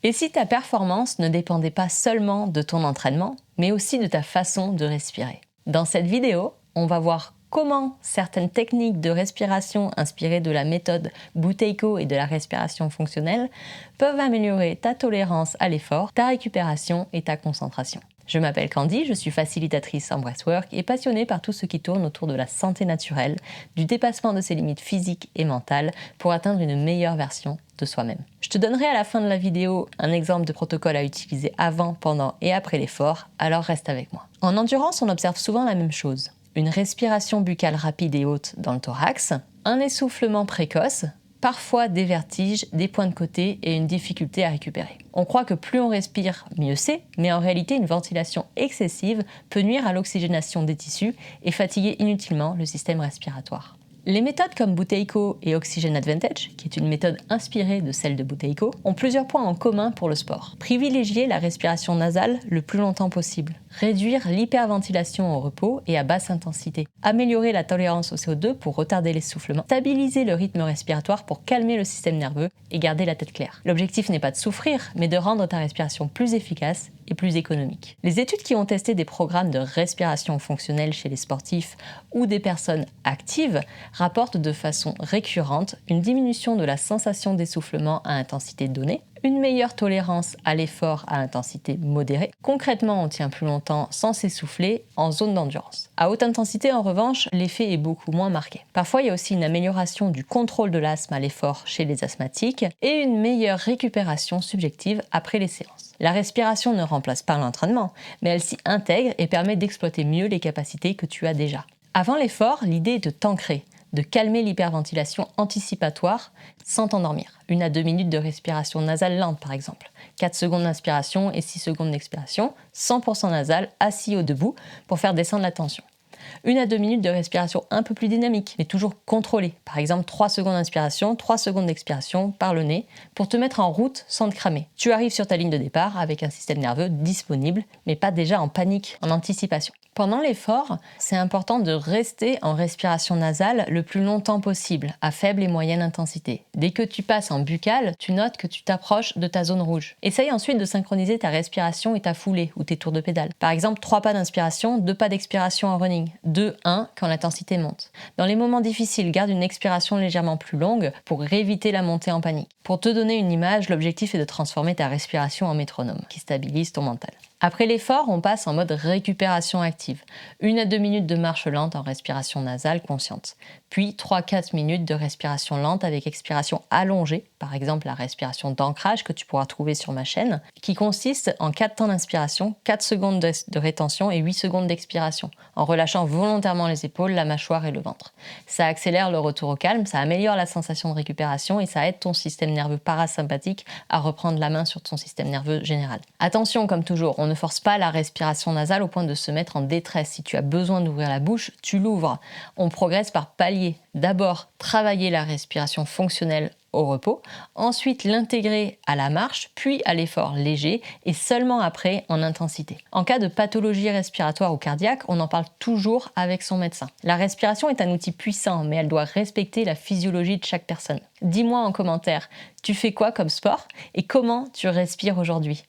Et si ta performance ne dépendait pas seulement de ton entraînement, mais aussi de ta façon de respirer? Dans cette vidéo, on va voir comment certaines techniques de respiration inspirées de la méthode Buteyko et de la respiration fonctionnelle peuvent améliorer ta tolérance à l'effort, ta récupération et ta concentration. Je m'appelle Candy, je suis facilitatrice en breathwork et passionnée par tout ce qui tourne autour de la santé naturelle, du dépassement de ses limites physiques et mentales pour atteindre une meilleure version de soi-même. Je te donnerai à la fin de la vidéo un exemple de protocole à utiliser avant, pendant et après l'effort, alors reste avec moi. En endurance, on observe souvent la même chose. Une respiration buccale rapide et haute dans le thorax, un essoufflement précoce, parfois des vertiges, des points de côté et une difficulté à récupérer. On croit que plus on respire, mieux c'est, mais en réalité une ventilation excessive peut nuire à l'oxygénation des tissus et fatiguer inutilement le système respiratoire. Les méthodes comme Buteyko et Oxygen Advantage, qui est une méthode inspirée de celle de Buteyko, ont plusieurs points en commun pour le sport. Privilégier la respiration nasale le plus longtemps possible. Réduire l'hyperventilation au repos et à basse intensité. Améliorer la tolérance au CO2 pour retarder l'essoufflement. Stabiliser le rythme respiratoire pour calmer le système nerveux et garder la tête claire. L'objectif n'est pas de souffrir, mais de rendre ta respiration plus efficace et plus économique. Les études qui ont testé des programmes de respiration fonctionnelle chez les sportifs ou des personnes actives rapportent de façon récurrente une diminution de la sensation d'essoufflement à intensité donnée, une meilleure tolérance à l'effort à intensité modérée. Concrètement, on tient plus longtemps sans s'essouffler en zone d'endurance. À haute intensité, en revanche, l'effet est beaucoup moins marqué. Parfois, il y a aussi une amélioration du contrôle de l'asthme à l'effort chez les asthmatiques et une meilleure récupération subjective après les séances. La respiration ne remplace pas l'entraînement, mais elle s'y intègre et permet d'exploiter mieux les capacités que tu as déjà. Avant l'effort, l'idée est de t'ancrer, de calmer l'hyperventilation anticipatoire sans t'endormir. 1 à 2 minutes de respiration nasale lente par exemple. 4 secondes d'inspiration et 6 secondes d'expiration, 100% nasale, assis ou debout, pour faire descendre la tension. 1 à 2 minutes de respiration un peu plus dynamique, mais toujours contrôlée. Par exemple, 3 secondes d'inspiration, 3 secondes d'expiration par le nez, pour te mettre en route sans te cramer. Tu arrives sur ta ligne de départ avec un système nerveux disponible, mais pas déjà en panique, en anticipation. Pendant l'effort, c'est important de rester en respiration nasale le plus longtemps possible, à faible et moyenne intensité. Dès que tu passes en buccale, tu notes que tu t'approches de ta zone rouge. Essaye ensuite de synchroniser ta respiration et ta foulée, ou tes tours de pédale. Par exemple, 3 pas d'inspiration, 2 pas d'expiration en running. 2, 1 quand l'intensité monte. Dans les moments difficiles, garde une expiration légèrement plus longue pour éviter la montée en panique. Pour te donner une image, l'objectif est de transformer ta respiration en métronome, qui stabilise ton mental. Après l'effort, on passe en mode récupération active. 1 à 2 minutes de marche lente en respiration nasale consciente. Puis 3-4 minutes de respiration lente avec expiration allongée, par exemple la respiration d'ancrage que tu pourras trouver sur ma chaîne, qui consiste en 4 temps d'inspiration, 4 secondes de rétention et 8 secondes d'expiration, en relâchant volontairement les épaules, la mâchoire et le ventre. Ça accélère le retour au calme, ça améliore la sensation de récupération et ça aide ton système nerveux parasympathique à reprendre la main sur ton système nerveux général. Attention, comme toujours, on ne force pas la respiration nasale au point de se mettre en détresse. Si tu as besoin d'ouvrir la bouche, tu l'ouvres. On progresse par paliers. D'abord, travailler la respiration fonctionnelle au repos, ensuite l'intégrer à la marche, puis à l'effort léger et seulement après en intensité. En cas de pathologie respiratoire ou cardiaque, on en parle toujours avec son médecin. La respiration est un outil puissant, mais elle doit respecter la physiologie de chaque personne. Dis-moi en commentaire, tu fais quoi comme sport et comment tu respires aujourd'hui?